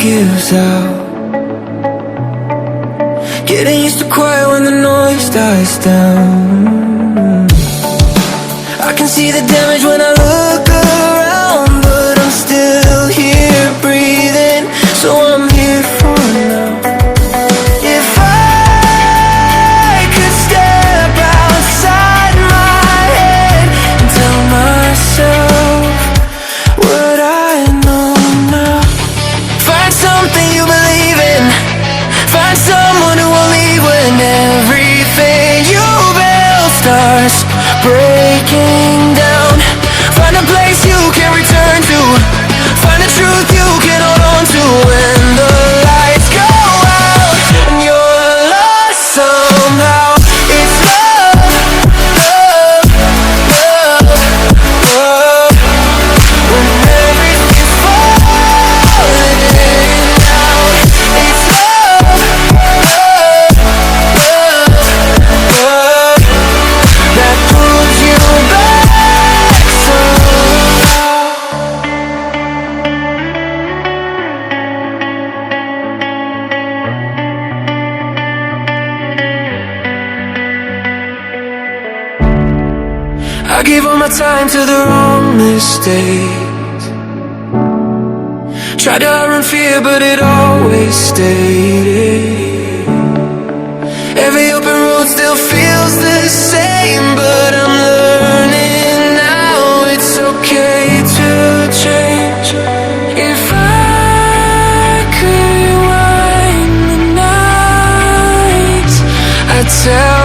gives out. Getting used to quiet when the noise dies down. I can see the damage when I look around, but I'm still here breathing, so I'm here for now. If I could step outside my head and tell myself what I know now. Find something you believe in, find someone who will leave when everything you build starts breaking down. Find a place you can return to, find a truth you can hold on to when the lights go out and you're lost somehow. It's love, love, love, love. When everything's falling down, it's love, love, love, love that pulls you back somehow. I gave all my time to the wrong mistakes. Tried to outrun fear, but it always stayed. Every open road still feels the same, but I'm learning now it's okay to change. If I could rewind the nights, I'd tell